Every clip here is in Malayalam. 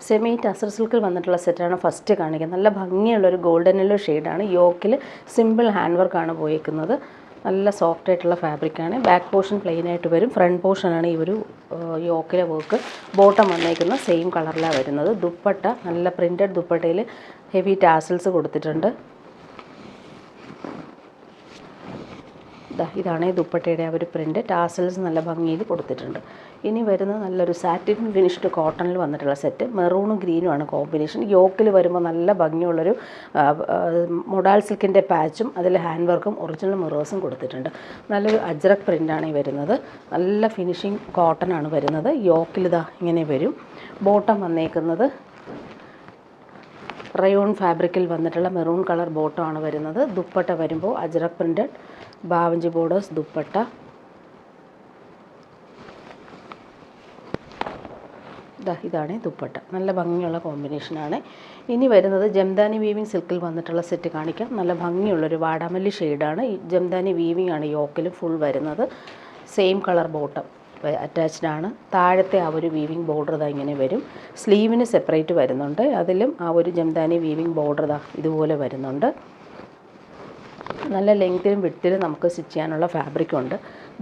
സെമി ടസർ സിൽക്കിൽ വന്നിട്ടുള്ള സെറ്റാണ് ഫസ്റ്റ് കാണിക്കുന്നത്. നല്ല ഭംഗിയുള്ളൊരു ഗോൾഡൻ യെല്ലോ ഷെയ്ഡാണ്. യോക്കിൽ സിമ്പിൾ ഹാൻഡ് വർക്കാണ് പോയേക്കുന്നത്. നല്ല സോഫ്റ്റ് ആയിട്ടുള്ള ഫാബ്രിക്കാണ്. ബാക്ക് പോർഷൻ പ്ലെയിൻ ആയിട്ട് വരും. ഫ്രണ്ട് പോർഷനാണ് ഈ ഒരു യോക്കിലെ വർക്ക്. ബോട്ടം വന്നേക്കുന്ന സെയിം കളറിലാണ് വരുന്നത്. ദുപ്പട്ട നല്ല പ്രിൻറ്റഡ് ദുപ്പട്ടയിൽ ഹെവി ടാസൽസ് കൊടുത്തിട്ടുണ്ട്. ഇതാണ് ദുപ്പട്ടയുടെ ആ ഒരു പ്രിൻ്റ്. ടാസൽസ് നല്ല ഭംഗിയിൽ കൊടുത്തിട്ടുണ്ട്. ഇനി വരുന്നത് നല്ലൊരു സാറ്റിൻ ഫിനിഷ്ഡ് കോട്ടണിൽ വന്നിട്ടുള്ള സെറ്റ്. മെറൂണും ഗ്രീനുമാണ് കോമ്പിനേഷൻ. യോക്കിൽ വരുമ്പോൾ നല്ല ഭംഗിയുള്ളൊരു മൊഡാൾ സിൽക്കിൻ്റെ പാച്ചും അതിൽ ഹാൻഡ് വർക്കും ഒറിജിനൽ മിറേഴ്സും കൊടുത്തിട്ടുണ്ട്. നല്ലൊരു അജ്രക് പ്രിൻ്റാണ് ഈ വരുന്നത്. നല്ല ഫിനിഷിങ് കോട്ടനാണ് വരുന്നത്. യോക്കിൽ ഇങ്ങനെ വരും. ബോട്ടം വന്നേക്കുന്നത് റയോൺ ഫാബ്രിക്കിൽ വന്നിട്ടുള്ള മെറൂൺ കളർ ബോട്ടമാണ് വരുന്നത്. ദുപ്പട്ട വരുമ്പോൾ അജ്രക് പ്രിൻറ്റഡ് ബാവഞ്ചി ബോർഡേഴ്സ് ദുപ്പട്ട. ഇതാണ് ദുപ്പട്ട. നല്ല ഭംഗിയുള്ള കോമ്പിനേഷനാണ്. ഇനി വരുന്നത് ജംദാനി വീവിങ് സിൽക്കിൽ വന്നിട്ടുള്ള സെറ്റ് കാണിക്കാം. നല്ല ഭംഗിയുള്ളൊരു വാടാമല്ലി ഷെയ്ഡാണ്. ഈ ജംദാനി വീവിങ് ആണ് യോക്കിൽ ഫുൾ വരുന്നത്. സെയിം കളർ ബോട്ടം അറ്റാച്ച്ഡ് ആണ്. താഴത്തെ ആ ഒരു വീവിങ് ബോർഡർ ഇങ്ങനെ വരും. സ്ലീവിന് സെപ്പറേറ്റ് വരുന്നുണ്ട്. അതിലും ആ ഒരു ജംദാനി വീവിങ് ബോർഡർ ഇതുപോലെ വരുന്നുണ്ട്. നല്ല ലെങ്ത്തിലും വിഡ്ത്തിലും നമുക്ക് സ്റ്റിച്ച് ചെയ്യാനുള്ള ഫാബ്രിക്കുണ്ട്.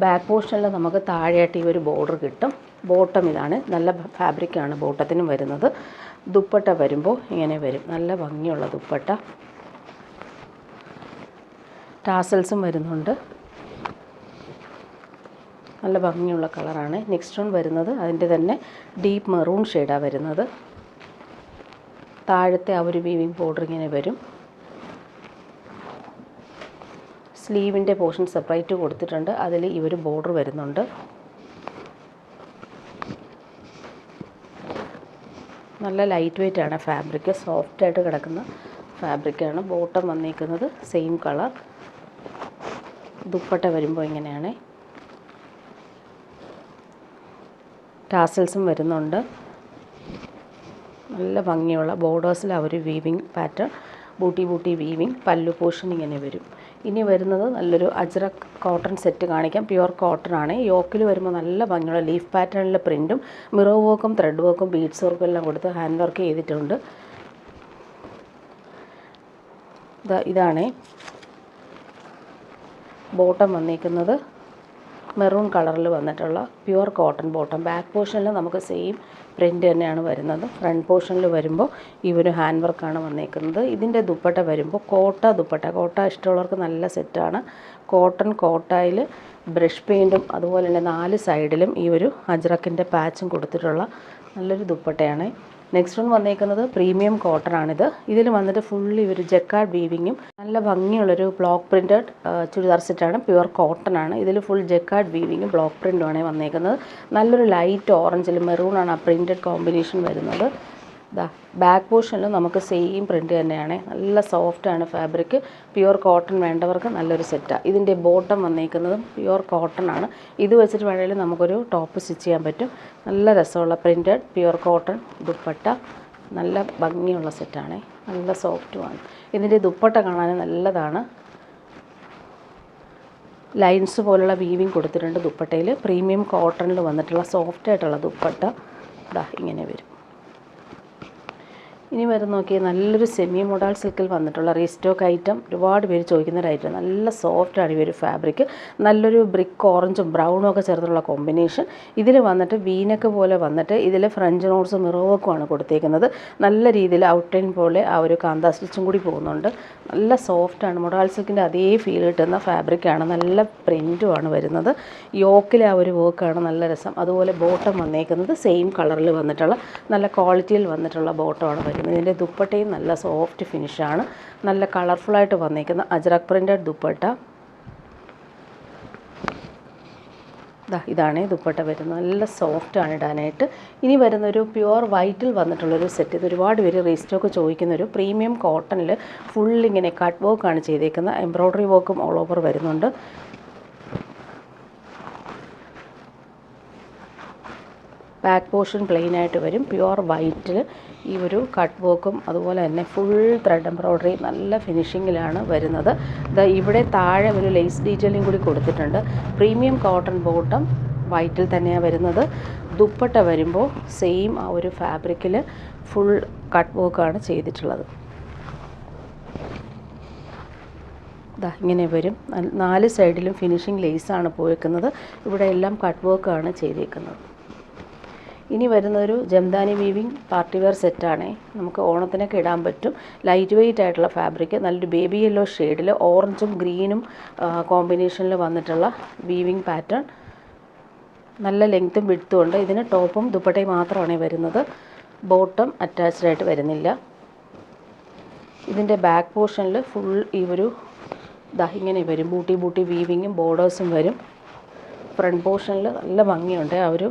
ബാക്ക് പോർഷനിൽ നമുക്ക് താഴെയായിട്ട് ഈ ഒരു ബോർഡർ കിട്ടും. ബോട്ടം ഇതാണ്. നല്ല ഫാബ്രിക്കാണ് ബോട്ടത്തിനും വരുന്നത്. ദുപ്പട്ട വരുമ്പോൾ ഇങ്ങനെ വരും. നല്ല ഭംഗിയുള്ള ദുപ്പട്ട. ടാസൽസും വരുന്നുണ്ട്. നല്ല ഭംഗിയുള്ള കളറാണ്. നെക്സ്റ്റ് വൺ വരുന്നത് അതിൻ്റെ തന്നെ ഡീപ്പ് മെറൂൺ ഷെയ്ഡാണ് വരുന്നത്. താഴത്തെ ആ ഒരു വീവിങ് ബോർഡർ ഇങ്ങനെ വരും. സ്ലീവിൻ്റെ പോർഷൻ സെപ്പറേറ്റ് കൊടുത്തിട്ടുണ്ട്. അതിൽ ഈ ഒരു ബോർഡർ വരുന്നുണ്ട്. നല്ല ലൈറ്റ് വെയ്റ്റ് ആണ് ഫാബ്രിക്. സോഫ്റ്റായിട്ട് കിടക്കുന്ന ഫാബ്രിക്കാണ്. ബോട്ടം വന്നിരിക്കുന്നത് സെയിം കളർ. ദുപ്പട്ട വരുമ്പോൾ ഇങ്ങനെയാണ്. ടാസൽസും വരുന്നുണ്ട്. നല്ല ഭംഗിയുള്ള ബോർഡേഴ്സിൽ ആ ഒരു വീവിങ് പാറ്റേൺ, ബൂട്ടി വീവിങ്. പല്ലു പോർഷൻ ഇങ്ങനെ വരും. ഇനി വരുന്നത് നല്ലൊരു അജ്രക് കോട്ടൺ സെറ്റ് കാണിക്കാം. പ്യുവർ കോട്ടൺ ആണ്. യോക്കിൽ വരുമ്പോൾ നല്ല ഭംഗിയുള്ള ലീഫ് പാറ്റേണിലെ പ്രിൻറ്റും മിറർ വർക്കും ത്രെഡ് വർക്കും ബീഡ്സ് വർക്കും എല്ലാം കൊടുത്ത് ഹാൻഡ് വർക്ക് ചെയ്തിട്ടുണ്ട്. ഇതാണ് ബോട്ടം വന്നിരിക്കുന്നത്. മെറൂൺ കളറിൽ വന്നിട്ടുള്ള പ്യുവർ കോട്ടൺ ബോട്ടം. ബാക്ക് പോർഷനിൽ നമുക്ക് സെയിം പ്രിൻ്റ് തന്നെയാണ് വരുന്നത്. ഫ്രണ്ട് പോർഷനിൽ വരുമ്പോൾ ഈ ഒരു ഹാൻഡ് വർക്കാണ് വന്നിരിക്കുന്നത്. ഇതിൻ്റെ ദുപ്പട്ട വരുമ്പോൾ ദുപ്പട്ട. കോട്ട ഇഷ്ടമുള്ളവർക്ക് നല്ല സെറ്റാണ്. കോട്ടയിൽ ബ്രഷ് പെയിൻറ്റും അതുപോലെ തന്നെ 4 സൈഡിലും ഈ ഒരു അജ്രക്കിൻ്റെ പാച്ചും കൊടുത്തിട്ടുള്ള നല്ലൊരു ദുപ്പട്ടയാണ്. നെക്സ്റ്റ് വൺ വന്നേക്കുന്നത് പ്രീമിയം കോട്ടൺ ആണിത്. ഇതിൽ വന്നിട്ട് ഫുള്ളി ഒരു ജക്കാർഡ് വീവിങ്ങും നല്ല ഭംഗിയുള്ളൊരു ബ്ലോക്ക് പ്രിൻറ്റഡ് ചുരിദാർ സെറ്റാണ്. പ്യുവർ കോട്ടൺ ആണ്. ഇതിൽ ഫുൾ ജക്കാർഡ് വീവിങ്ങും ബ്ലോക്ക് പ്രിൻറ്റുമാണ് വന്നേക്കുന്നത്. നല്ലൊരു ലൈറ്റ് ഓറഞ്ചിൽ മെറൂണാണ് ആ പ്രിൻറ്റഡ് കോമ്പിനേഷൻ വരുന്നത്. ബാക്ക് പോർഷനിൽ നമുക്ക് സെയിം പ്രിൻറ്റ് തന്നെയാണ്. നല്ല സോഫ്റ്റാണ് ഫാബ്രിക്. പ്യുവർ കോട്ടൺ വേണ്ടവർക്ക് നല്ലൊരു സെറ്റാണ്. ഇതിൻ്റെ ബോട്ടം വന്നിരിക്കുന്നതും പ്യുവർ കോട്ടൺ ആണ്. ഇത് വെച്ചിട്ട് വേണമെങ്കിൽ നമുക്കൊരു ടോപ്പ് സ്റ്റിച്ച് ചെയ്യാൻ പറ്റും. നല്ല രസമുള്ള പ്രിൻറ്റഡ് പ്യുവർ കോട്ടൺ ദുപ്പട്ട. നല്ല ഭംഗിയുള്ള സെറ്റാണ്. നല്ല സോഫ്റ്റുമാണ്. ഇതിൻ്റെ ദുപ്പട്ട കാണാൻ നല്ലതാണ്. ലൈൻസ് പോലുള്ള വീവിങ് കൊടുത്തിട്ടുണ്ട് ദുപ്പട്ടയിൽ. പ്രീമിയം കോട്ടണിൽ വന്നിട്ടുള്ള സോഫ്റ്റായിട്ടുള്ള ദുപ്പട്ട ഇങ്ങനെ വരും. ഇനി വരുന്ന നോക്കിയാൽ നല്ലൊരു സെമി മൊഡാൾ സിൽക്കിൽ വന്നിട്ടുള്ള റീസ്റ്റോക്ക് ഐറ്റം. ഒരുപാട് പേര് ചോദിക്കുന്ന ഒരു ഐറ്റം. നല്ല സോഫ്റ്റാണ് ഈ ഒരു ഫാബ്രിക്. നല്ലൊരു ബ്രിക്ക് ഓറഞ്ചും ബ്രൗണും ഒക്കെ ചേർന്നുള്ള കോമ്പിനേഷൻ. ഇതിൽ വന്നിട്ട് വീനക്ക് പോലെ വന്നിട്ട് ഇതിൽ ഫ്രഞ്ച് നോട്ട്സും മിറർ വർക്കുമാണ് കൊടുത്തേക്കുന്നത്. നല്ല രീതിയിൽ ഔട്ട്ലൈൻ പോലെ ആ ഒരു കാന്താ സ്റ്റിച്ചും കൂടി പോകുന്നുണ്ട്. നല്ല സോഫ്റ്റാണ്. മൊഡാൾ സിൽക്കിൻ്റെ അതേ ഫീൽ കിട്ടുന്ന ഫാബ്രിക്കാണ്. നല്ല പ്രിൻറ്റുമാണ് വരുന്നത്. യോക്കിലെ ആ ഒരു വർക്കാണ് നല്ല രസം. അതുപോലെ ബോട്ടം വന്നേക്കുന്നത് സെയിം കളറിൽ വന്നിട്ടുള്ള നല്ല ക്വാളിറ്റിയിൽ വന്നിട്ടുള്ള ബോട്ടമാണ് വരുന്നത്. ഇതിൻ്റെ ദുപ്പട്ടയും നല്ല സോഫ്റ്റ് ഫിനിഷാണ്. നല്ല കളർഫുള്ളായിട്ട് വന്നിരിക്കുന്ന അജ്രക് പ്രിൻറ്റഡ് ദുപ്പട്ട. ഇതാണ് ദുപ്പട്ട വരുന്നത്. നല്ല സോഫ്റ്റാണ് ഇടാനായിട്ട്. ഇനി വരുന്നൊരു പ്യുവർ വൈറ്റിൽ വന്നിട്ടുള്ളൊരു സെറ്റ്. ഇത് ഒരുപാട് പേര് റീസ്റ്റോക്ക് ചോദിക്കുന്നൊരു പ്രീമിയം കോട്ടണിൽ ഫുള്ളിങ്ങനെ കട്ട് വർക്കാണ് ചെയ്തേക്കുന്നത്. എംബ്രോയ്ഡറി വർക്കും ഓൾ ഓവർ വരുന്നുണ്ട്. ബാക്ക് പോർഷൻ പ്ലെയിൻ ആയിട്ട് വരും. പ്യുവർ വൈറ്റിൽ ഈ ഒരു കട്ട് വർക്കും അതുപോലെ തന്നെ ഫുൾ ത്രെഡ് എംബ്രോയ്ഡറി നല്ല ഫിനിഷിങ്ങിലാണ് വരുന്നത്. ഇവിടെ താഴെ ഒരു ലേസ് ഡീറ്റെയിലിംഗ് കൂടി കൊടുത്തിട്ടുണ്ട്. പ്രീമിയം കോട്ടൺ ബോട്ടം വൈറ്റിൽ തന്നെയാണ് വരുന്നത്. ദുപ്പട്ട വരുമ്പോൾ സെയിം ആ ഒരു ഫാബ്രിക്കിൽ ഫുൾ കട്ട് വർക്കാണ് ചെയ്തിട്ടുള്ളത്. ഇതാ ഇങ്ങനെ വരും. 4 സൈഡിലും ഫിനിഷിംഗ് ലേസാണ് പോയേക്കുന്നത്. ഇവിടെ എല്ലാം കട്ട് വർക്കാണ് ചെയ്തേക്കുന്നത്. ഇനി വരുന്നൊരു ജംദാനി വീവിങ് പാർട്ടി വെയർ സെറ്റാണ്. നമുക്ക് ഓണത്തിനൊക്കെ ഇടാൻ പറ്റും. ലൈറ്റ് വെയ്റ്റ് ആയിട്ടുള്ള ഫാബ്രിക്, നല്ലൊരു ബേബി യെല്ലോ ഷെയ്ഡിൽ ഓറഞ്ചും ഗ്രീനും കോമ്പിനേഷനിൽ വന്നിട്ടുള്ള വീവിങ് പാറ്റേൺ. നല്ല ലെങ്ത്തും വിഡ്ത്തും ഉണ്ട്. ഇതിന് ടോപ്പും ദുപ്പട്ടയും മാത്രമാണ് വരുന്നത്. ബോട്ടം അറ്റാച്ച്ഡ് ആയിട്ട് വരുന്നില്ല. ഇതിൻ്റെ ബാക്ക് പോർഷനിൽ ഫുൾ ഈ ഒരു ഇങ്ങനെ വരും. ബൂട്ടി വീവിങ്ങും ബോർഡേഴ്സും വരും. ഫ്രണ്ട് പോർഷനിൽ നല്ല ഭംഗിയുണ്ട്. ആ ഒരു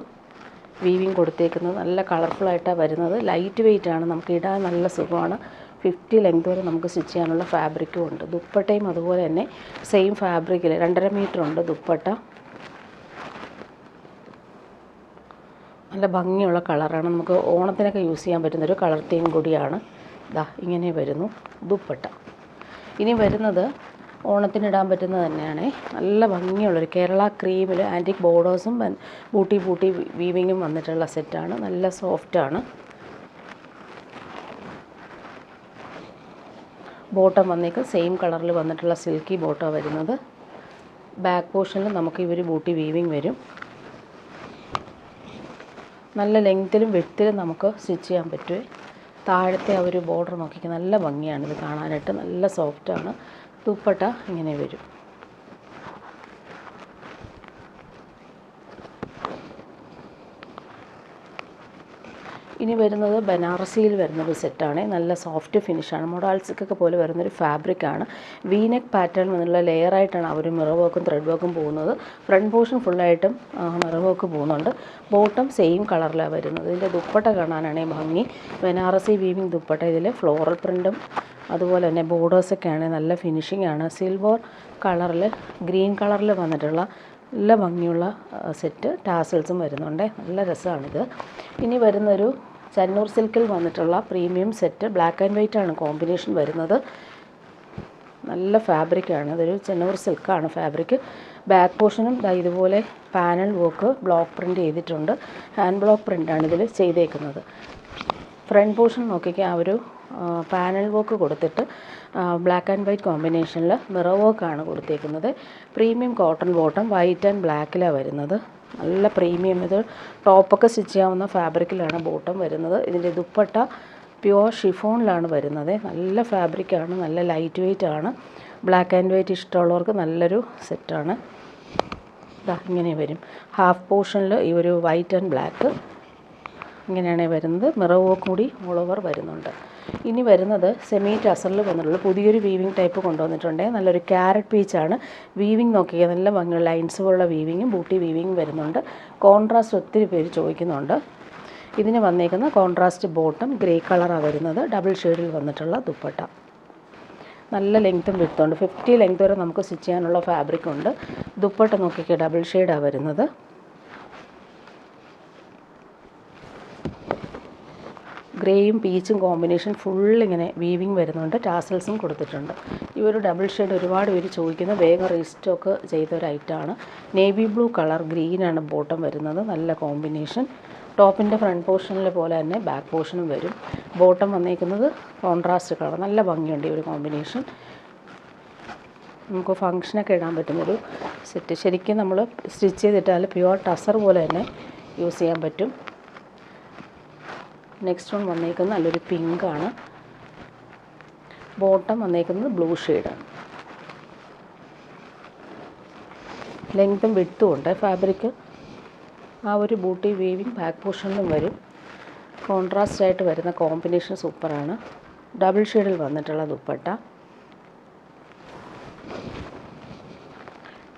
വീവിങ് കൊടുത്തേക്കുന്നത് നല്ല കളർഫുള്ളായിട്ടാണ് വരുന്നത്. ലൈറ്റ് വെയ്റ്റ് ആണ്, നമുക്ക് ഇടാൻ നല്ല സുഖമാണ്. 50 ലെങ്ത് വരെ നമുക്ക് സ്റ്റിച്ച് ചെയ്യാനുള്ള ഫാബ്രിക്കും ഉണ്ട്. ദുപ്പട്ടയും അതുപോലെ തന്നെ സെയിം ഫാബ്രിക്കിൽ 2.5 മീറ്റർ ഉണ്ട് ദുപ്പട്ട. നല്ല ഭംഗിയുള്ള കളറാണ്. നമുക്ക് ഓണത്തിനൊക്കെ യൂസ് ചെയ്യാൻ പറ്റുന്നൊരു കളർ തീം കൂടിയാണ്. ഇങ്ങനെ വരുന്നു ദുപ്പട്ട. ഇനി വരുന്നത് ഓണത്തിനിടാൻ പറ്റുന്നത് തന്നെയാണ്. നല്ല ഭംഗിയുള്ളൊരു കേരള ക്രീമിൽ ആൻറ്റിക് ബോർഡേഴ്സും ബൂട്ടി വീവിങ്ങും വന്നിട്ടുള്ള സെറ്റാണ്. നല്ല സോഫ്റ്റാണ്. ബോട്ടം വന്നേക്ക് സെയിം കളറിൽ വന്നിട്ടുള്ള സിൽക്കി ബോട്ടം വരുന്നത്. ബാക്ക് പോർഷനിൽ നമുക്ക് ഈ ഒരു ബൂട്ടി വീവിങ് വരും. നല്ല ലെങ്ത്തിലും വിഡ്ത്തിലും നമുക്ക് സ്റ്റിച്ച് ചെയ്യാൻ പറ്റുമേ. താഴത്തെ ആ ഒരു ബോർഡർ നോക്കിക്കുക, നല്ല ഭംഗിയാണ് ഇത് കാണാനായിട്ട്. നല്ല സോഫ്റ്റാണ്. ദുപ്പട്ട ഇങ്ങനെ വരും. ഇനി വരുന്നത് ബനാറസിയിൽ വരുന്നൊരു സെറ്റാണ്. നല്ല സോഫ്റ്റ് ഫിനിഷാണ്. മൊഡാൾ സിൽക്കൊക്കെ പോലെ വരുന്നൊരു ഫാബ്രിക്കാണ്. വീനെക്ക് പാറ്റേൺ എന്നുള്ള ലെയറായിട്ടാണ് അവർ മിറർ വർക്കും ത്രെഡ് വർക്കും പോകുന്നത്. ഫ്രണ്ട് പോർഷൻ ഫുള്ളായിട്ടും മിറർ വർക്ക് പോകുന്നുണ്ട്. ബോട്ടം സെയിം കളറിലാണ് വരുന്നത്. ഇതിൻ്റെ ദുപ്പട്ട കാണാനാണ് ഭംഗി. ബനാറസി വീവിങ് ദുപ്പട്ട. ഇതിൽ ഫ്ലോറൽ പ്രിൻറ്റും അതുപോലെ തന്നെ ബോർഡേഴ്സൊക്കെയാണ്. നല്ല ഫിനിഷിംഗ് ആണ്. സിൽവർ കളറിൽ ഗ്രീൻ കളറിൽ വന്നിട്ടുള്ള നല്ല ഭംഗിയുള്ള സെറ്റ്. ടാസൽസും വരുന്നുണ്ട്. നല്ല രസമാണിത്. ഇനി വരുന്നൊരു ചന്നൂർ സിൽക്കിൽ വന്നിട്ടുള്ള premium set. Black and white ആണ് കോമ്പിനേഷൻ വരുന്നത്. നല്ല ഫാബ്രിക്കാണ്. ഇതൊരു ചന്നൂർ സിൽക്കാണ് ഫാബ്രിക്. ബാക്ക് പോർഷനും ഇതുപോലെ പാനൽ വർക്ക് ബ്ലോക്ക് പ്രിൻറ്റ് ചെയ്തിട്ടുണ്ട്. ഹാൻഡ് ബ്ലോക്ക് പ്രിൻ്റാണ് ഇതിൽ ചെയ്തേക്കുന്നത്. ഫ്രണ്ട് പോർഷൻ നോക്കിക്കുക, ആ ഒരു പാനൽ വർക്ക് കൊടുത്തിട്ട് ബ്ലാക്ക് ആൻഡ് വൈറ്റ് കോമ്പിനേഷനിൽ മിറർ വർക്കാണ് കൊടുത്തേക്കുന്നത്. Premium cotton bottom white and ബ്ലാക്കിലാണ് വരുന്നത്. നല്ല പ്രീമിയം. ഇത് ടോപ്പൊക്കെ സ്റ്റിച്ച് ചെയ്യാവുന്ന ഫാബ്രിക്കിലാണ് ബോട്ടം വരുന്നത്. ഇതിൻ്റെ ദുപ്പട്ട പ്യുവർ ഷിഫോണിലാണ് വരുന്നത്. നല്ല ഫാബ്രിക്കാണ്. നല്ല ലൈറ്റ് വെയ്റ്റ് ആണ്. ബ്ലാക്ക് ആൻഡ് വൈറ്റ് ഇഷ്ടമുള്ളവർക്ക് നല്ലൊരു സെറ്റാണ്. ഇങ്ങനെ വരും. ഹാഫ് പോർഷനിൽ ഈ ഒരു വൈറ്റ് ആൻഡ് ബ്ലാക്ക് ഇങ്ങനെയാണ് വരുന്നത്. മിറർ വർക്ക് കൂടി ഓൾ ഓവർ വരുന്നുണ്ട്. ഇനി വരുന്നത് സെമി ടസറിൽ വന്നിട്ടുള്ള പുതിയൊരു വീവിങ് ടൈപ്പ് കൊണ്ടുവന്നിട്ടുണ്ട്. നല്ലൊരു ക്യാരറ്റ് പീച്ചാണ്. വീവിങ് നോക്കിയാൽ നല്ല ഭംഗിയുള്ള ലൈൻസ് പോലുള്ള വീവിങ്ങും ബൂട്ടി വീവിങ്ങും വരുന്നുണ്ട്. കോൺട്രാസ്റ്റ് ഒത്തിരി പേര് ചോദിക്കുന്നുണ്ട്. ഇതിന് വന്നേക്കുന്ന കോൺട്രാസ്റ്റ് ബോട്ടം ഗ്രേ കളറാണ് വരുന്നത്. ഡബിൾ ഷെയ്ഡിൽ വന്നിട്ടുള്ള ദുപ്പട്ട. നല്ല ലെങ്ത്തും വിഡ്ത്തുണ്ട്. 50 ലെങ്ത് വരെ നമുക്ക് സ്റ്റിച്ച് ചെയ്യാനുള്ള ഫാബ്രിക് ഉണ്ട്. ദുപ്പട്ട നോക്കിയാൽ ഡബിൾ ഷെയ്ഡാണ് വരുന്നത്. ഗ്രേയും പീച്ചും കോമ്പിനേഷൻ ഫുൾ ഇങ്ങനെ വീവിങ് വരുന്നുണ്ട്. ടാസൽസും കൊടുത്തിട്ടുണ്ട്. ഈ ഒരു ഡബിൾ ഷെയ്ഡ് ഒരുപാട് പേര് ചോദിക്കുന്ന വേഗം റീസ്റ്റോക്ക് ചെയ്ത ഒരു ഐറ്റമാണ്. നേവി ബ്ലൂ കളർ ഗ്രീനാണ് ബോട്ടം വരുന്നത്. നല്ല കോമ്പിനേഷൻ. ടോപ്പിൻ്റെ ഫ്രണ്ട് പോർഷനിൽ പോലെ തന്നെ ബാക്ക് പോർഷനും വരും. ബോട്ടം വന്നേക്കുന്നത് കോൺട്രാസ്റ്റ് കളർ. നല്ല ഭംഗിയുണ്ട് ഈ ഒരു കോമ്പിനേഷൻ. നമുക്ക് ഫങ്ഷനൊക്കെ ഇടാൻ പറ്റുന്നൊരു സെറ്റ്. ശരിക്കും നമ്മൾ സ്റ്റിച്ച് ചെയ്തിട്ടാൽ പ്യുവർ ടസർ പോലെ തന്നെ യൂസ് ചെയ്യാൻ പറ്റും. നെക്സ്റ്റ് വൺ വന്നേക്കുന്നത് നല്ലൊരു പിങ്കാണ്. ബോട്ടം വന്നേക്കുന്നത് ബ്ലൂ ഷെയ്ഡാണ്. ലെങ്ത്തും വിഡ്ത്തും ഉണ്ട് ഫാബ്രിക്. ആ ഒരു ബൂട്ടി വീവിങ് ബാക്ക് പോർഷനിലും വരും. കോൺട്രാസ്റ്റ് ആയിട്ട് വരുന്ന കോമ്പിനേഷൻ സൂപ്പറാണ്. ഡബിൾ ഷെയ്ഡിൽ വന്നിട്ടുള്ള ദുപ്പട്ട.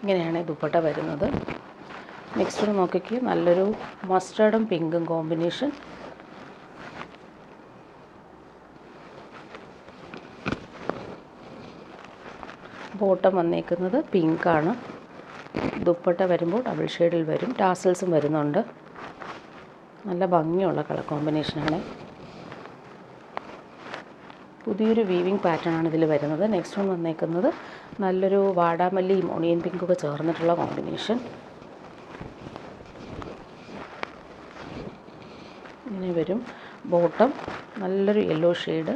ഇങ്ങനെയാണ് ദുപ്പട്ട വരുന്നത്. നെക്സ്റ്റ് നോക്കിക്ക് നല്ലൊരു മസ്റ്റേർഡും പിങ്കും കോമ്പിനേഷൻ. ബോട്ടം വന്നേക്കുന്നത് പിങ്കാണ്. ദുപ്പട്ട വരുമ്പോൾ ഡബിൾ ഷെയ്ഡിൽ വരും. ടാസൽസും വരുന്നുണ്ട്. നല്ല ഭംഗിയുള്ള കളർ കോമ്പിനേഷനാണ്. പുതിയൊരു വീവിങ് പാറ്റേൺ ആണ് ഇതിൽ വരുന്നത്. നെക്സ്റ്റ് വൺ വന്നേക്കുന്നത് നല്ലൊരു വാടാമല്ലിയും ഒണിയൻ പിങ്കൊക്കെ ചേർന്നിട്ടുള്ള കോമ്പിനേഷൻ. ഇങ്ങനെ വരും. ബോട്ടം നല്ലൊരു യെല്ലോ ഷെയ്ഡ്.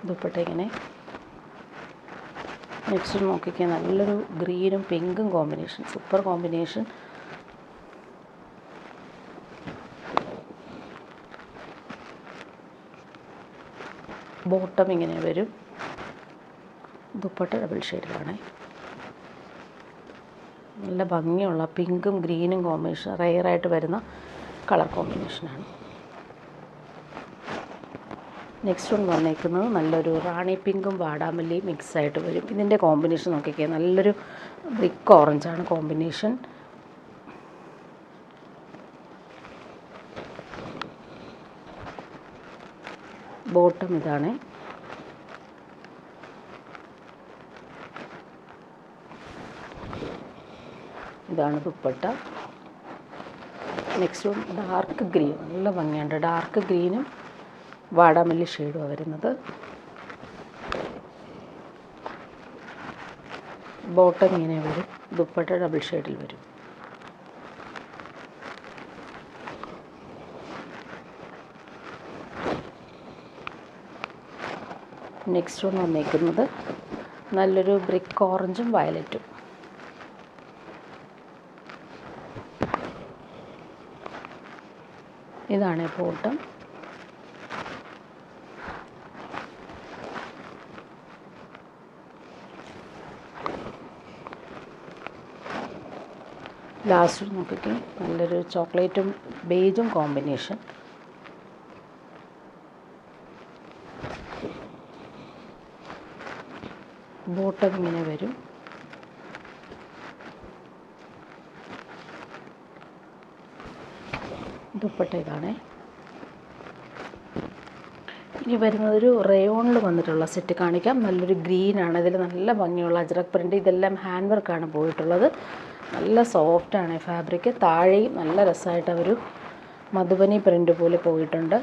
ദുപ്പട്ട ഇങ്ങനെ. നെക്സ്റ്റ് നോക്കിക്കാൻ നല്ലൊരു ഗ്രീനും പിങ്കും കോമ്പിനേഷൻ, സൂപ്പർ കോമ്പിനേഷൻ. ബോട്ടം ഇങ്ങനെ വരും. ദുപ്പട്ട ഡബിൾ ഷെയ്ഡിലാണ്. നല്ല ഭംഗിയുള്ള പിങ്കും ഗ്രീനും കോമ്പിനേഷൻ, റെയറായിട്ട് വരുന്ന കളർ കോമ്പിനേഷനാണ്. നെക്സ്റ്റ് വൺ വന്നേക്കുന്നത് നല്ലൊരു റാണി പിങ്കും വാടാമല്ലിയും മിക്സായിട്ട് വരും. ഇതിൻ്റെ കോമ്പിനേഷൻ നോക്കിക്കുക, നല്ലൊരു ബ്രിക്ക് ഓറഞ്ചാണ് കോമ്പിനേഷൻ. ബോട്ടം ഇതാണ്. ഇതാണ് ദുപ്പട്ട. നെക്സ്റ്റ് ഡാർക്ക് ഗ്രീൻ, നല്ല ഭംഗിയുണ്ട്. ഡാർക്ക് ഗ്രീനും വാടാമല്ലി ഷെയ്ഡുമാണ് വരുന്നത്. ബോട്ടം ഇങ്ങനെ വരും. ദുപ്പട്ട ഡബിൾ ഷെയ്ഡിൽ വരും. നെക്സ്റ്റ് ഒന്ന് വന്നേക്കുന്നത് നല്ലൊരു ബ്രിക്ക് ഓറഞ്ചും വയലറ്റും. ഇതാണ് ബോട്ടം. ലാസ്റ്റ് നോക്കിക്കേ, നല്ലൊരു ചോക്ലേറ്റും ബേജും കോമ്പിനേഷൻ. ബോട്ടം ഇങ്ങനെ വരും. ദുപ്പട്ട ഇതാണ്. ഇനി വരുന്നതൊരു റയോണിൽ വന്നിട്ടുള്ള സെറ്റ് കാണിക്കാം. നല്ലൊരു ഗ്രീനാണ്. ഇതിൽ നല്ല ഭംഗിയുള്ള അജ്രക് പ്രിൻ്റ്. ഇതെല്ലാം ഹാൻഡ് വർക്കാണ് പോയിട്ടുള്ളത്. നല്ല സോഫ്റ്റാണ് ഫാബ്രിക്. താഴെയും നല്ല രസമായിട്ട് ഒരു മധുബനി പ്രിൻ്റ് പോലെ പോയിട്ടുണ്ട്.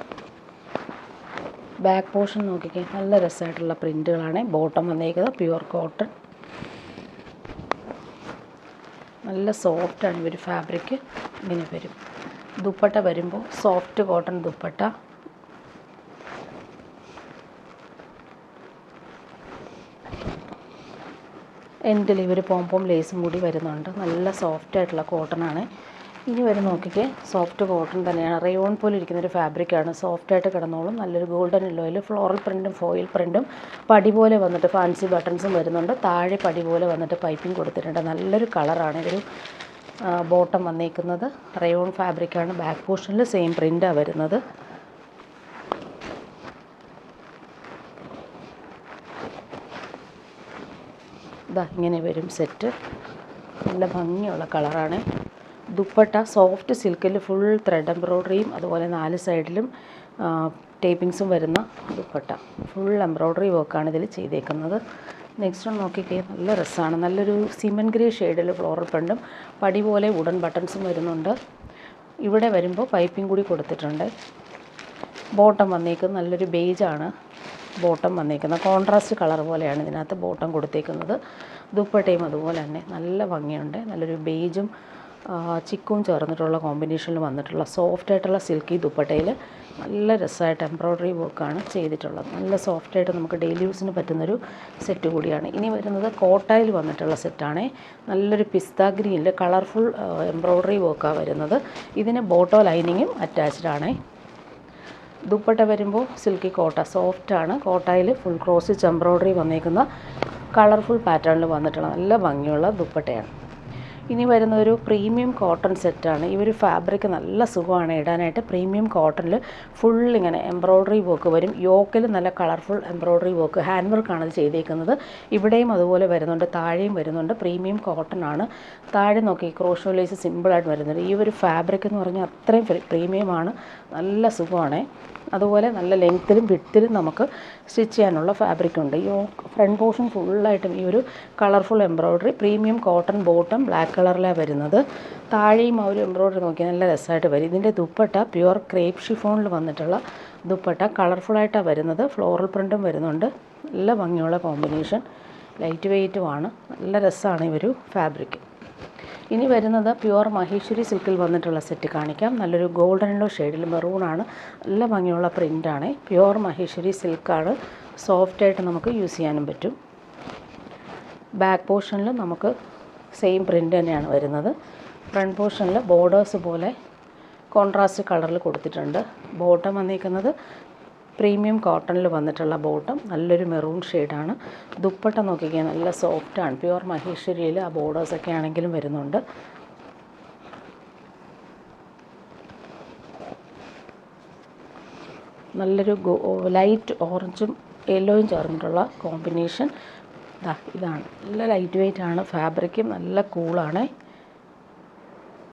ബാക്ക് പോർഷൻ നോക്കിക്കേ, നല്ല രസമായിട്ടുള്ള പ്രിൻ്റുകളാണ്. ബോട്ടം വന്നേക്കുന്നത് പ്യുവർ കോട്ടൺ. നല്ല സോഫ്റ്റാണ് ഇവർ ഫാബ്രിക്. ഇങ്ങനെ വരും. ദുപ്പട്ട വരുമ്പോൾ സോഫ്റ്റ് കോട്ടൺ ദുപ്പട്ട. എൻഡിൽ ഇവർ പോംപോം ലേസും കൂടി വരുന്നുണ്ട്. നല്ല സോഫ്റ്റായിട്ടുള്ള കോട്ടണാണ്. ഇനി വരും നോക്കിക്കേ, സോഫ്റ്റ് കോട്ടൺ തന്നെയാണ്. റയോൺ പോലെ ഇരിക്കുന്നൊരു ഫാബ്രിക്കാണ്. സോഫ്റ്റായിട്ട് കിടന്നോളും. നല്ലൊരു ഗോൾഡൻ യെല്ലോയിൽ ഫ്ലോറൽ പ്രിൻറ്റും ഫോയിൽ പ്രിൻറ്റും പടി പോലെ വന്നിട്ട് ഫാൻസി ബട്ടൺസും വരുന്നുണ്ട്. താഴെ പടി പോലെ വന്നിട്ട് പൈപ്പിംഗ് കൊടുത്തിട്ടുണ്ട്. നല്ലൊരു കളറാണ്. ഇതൊരു ബോട്ടം വന്നേക്കുന്നത് റയോൺ ഫാബ്രിക്കാണ്. ബാക്ക് പോർഷനിൽ സെയിം പ്രിൻ്റാണ് വരുന്നത്. ഇതാ ഇങ്ങനെ വരും സെറ്റ്. നല്ല ഭംഗിയുള്ള കളറാണ്. ദുപ്പട്ട സോഫ്റ്റ് സിൽക്കിൽ ഫുൾ ത്രെഡ് എംബ്രോയ്ഡറിയും അതുപോലെ 4 സൈഡിലും ടേപ്പിങ്സും വരുന്ന ദുപ്പട്ട. ഫുൾ എംബ്രോയ്ഡറി വർക്കാണ് ഇതിൽ ചെയ്തേക്കുന്നത്. നെക്സ്റ്റ് ഒന്ന് നോക്കിക്കേ, നല്ല രസമാണ്. നല്ലൊരു സിമൻ ഗ്രേ ഷെയ്ഡിൽ ഫ്ലോറൽ പ്രിൻറ്റും പടി പോലെ വുഡൻ ബട്ടൺസും വരുന്നുണ്ട്. ഇവിടെ വരുമ്പോൾ പൈപ്പിംഗ് കൂടി കൊടുത്തിട്ടുണ്ട്. ബോട്ടം വന്നേക്കുന്നത് നല്ലൊരു ബേജാണ് ബോട്ടം വന്നേക്കുന്നത്. കോൺട്രാസ്റ്റ് കളർ പോലെയാണ് ഇതിനകത്ത് ബോട്ടം കൊടുത്തേക്കുന്നത്. ദുപ്പട്ടയും അതുപോലെ തന്നെ നല്ല ഭംഗിയുണ്ട്. നല്ലൊരു ബേജും ചിക്കും ചേർന്നിട്ടുള്ള കോമ്പിനേഷനിൽ വന്നിട്ടുള്ള സോഫ്റ്റായിട്ടുള്ള സിൽക്കി ദുപ്പട്ടയിൽ നല്ല രസമായിട്ട് എംബ്രോയ്ഡറി വർക്കാണ് ചെയ്തിട്ടുള്ളത്. നല്ല സോഫ്റ്റായിട്ട് നമുക്ക് ഡെയിലി യൂസിന് പറ്റുന്നൊരു സെറ്റ് കൂടിയാണ്. ഇനി വരുന്നത് കോട്ടായിൽ വന്നിട്ടുള്ള സെറ്റാണ്. നല്ലൊരു പിസ്ത ഗ്രീനിൽ കളർഫുൾ എംബ്രോയ്ഡറി വർക്കാണ് വരുന്നത്. ഇതിന് ബോട്ടോ ലൈനിങ്ങും അറ്റാച്ച്ഡ് ആണ്. ദുപ്പട്ട വരുമ്പോൾ സിൽക്കി കോട്ട സോഫ്റ്റാണ്. കോട്ടായിൽ ഫുൾ ക്രോസ് എംബ്രോയ്ഡറി വന്നേക്കുന്ന കളർഫുൾ പാറ്റേണിൽ വന്നിട്ടുള്ള നല്ല ഭംഗിയുള്ള ദുപ്പട്ടയാണ്. ഇനി വരുന്നതൊരു പ്രീമിയം കോട്ടൺ സെറ്റാണ്. ഈ ഒരു ഫാബ്രിക് നല്ല സുഖമാണ് ഇടാനായിട്ട്. പ്രീമിയം കോട്ടണിൽ ഫുൾ ഇങ്ങനെ എംബ്രോയ്ഡറി വർക്ക് വരും. യോക്കിൽ നല്ല കളർഫുൾ എംബ്രോയ്ഡറി വർക്ക്, ഹാൻഡ് വർക്കാണ് ഇത് ചെയ്തേക്കുന്നത്. ഇവിടെയും അതുപോലെ വരുന്നുണ്ട്, താഴെയും വരുന്നുണ്ട്. പ്രീമിയം കോട്ടൺ ആണ്. താഴെ നോക്കി ക്രോഷോ ലേസ് സിമ്പിളായിട്ട് വരുന്നുണ്ട്. ഈ ഒരു ഫാബ്രിക് എന്ന് പറഞ്ഞാൽ അത്രയും പ്രീമിയമാണ്. നല്ല സുഖമാണ്. അതുപോലെ നല്ല ലെങ്ത്തിലും വിഡ്ത്തിലും നമുക്ക് സ്റ്റിച്ച് ചെയ്യാനുള്ള ഫാബ്രിക് ഉണ്ട്. ഈ ഫ്രണ്ട് പോർഷൻ ഫുള്ളായിട്ടും ഈ ഒരു colourful embroidery. Premium cotton bottom black കളറിലാണ് വരുന്നത്. താഴെയും ആ ഒരു എംബ്രോയ്ഡറി നോക്കിയാൽ നല്ല രസമായിട്ട് വരും. ഇതിൻ്റെ ദുപ്പട്ട പ്യുവർ ക്രേപ്പ് ഷിഫോണിൽ വന്നിട്ടുള്ള ദുപ്പട്ട കളർഫുള്ളായിട്ടാണ് വരുന്നത്. ഫ്ലോറൽ പ്രിൻറ്റും വരുന്നുണ്ട്. നല്ല ഭംഗിയുള്ള കോമ്പിനേഷൻ. ലൈറ്റ് വെയ്റ്റുമാണ്. നല്ല രസമാണ് ഈ ഒരു ഫാബ്രിക്. ഇനി വരുന്നത് പ്യുവർ മഹേശ്വരി സിൽക്കിൽ വന്നിട്ടുള്ള സെറ്റ് കാണിക്കാം. നല്ലൊരു ഗോൾഡൻ യെല്ലോ ഷെയ്ഡിൽ മെറൂണാണ്. നല്ല ഭംഗിയുള്ള പ്രിൻ്റാണ്. പ്യുവർ മഹേശ്വരി സിൽക്കാണ്. സോഫ്റ്റായിട്ട് നമുക്ക് യൂസ് ചെയ്യാനും പറ്റും. ബാക്ക് പോർഷനിൽ നമുക്ക് സെയിം പ്രിൻ്റ് തന്നെയാണ് വരുന്നത്. ഫ്രണ്ട് പോർഷനിൽ ബോർഡേഴ്സ് പോലെ കോൺട്രാസ്റ്റ് കളറിൽ കൊടുത്തിട്ടുണ്ട്. ബോട്ടം വന്നിരിക്കുന്നത് പ്രീമിയം കോട്ടണിൽ വന്നിട്ടുള്ള ബോട്ടം. നല്ലൊരു മെറൂൺ ഷെയ്ഡാണ്. ദുപ്പട്ട നോക്കിക്കാൻ നല്ല സോഫ്റ്റാണ്. പ്യുവർ മഹേശ്വരിയിൽ ആ ബോർഡേഴ്സൊക്കെ ആണെങ്കിലും വരുന്നുണ്ട്. നല്ലൊരു ലൈറ്റ് ഓറഞ്ചും യെല്ലോയും ചേർന്നിട്ടുള്ള കോമ്പിനേഷൻ. ഇതാണ്. നല്ല ലൈറ്റ് വെയ്റ്റ് ആണ്. ഫാബ്രിക്കും നല്ല കൂളാണ്.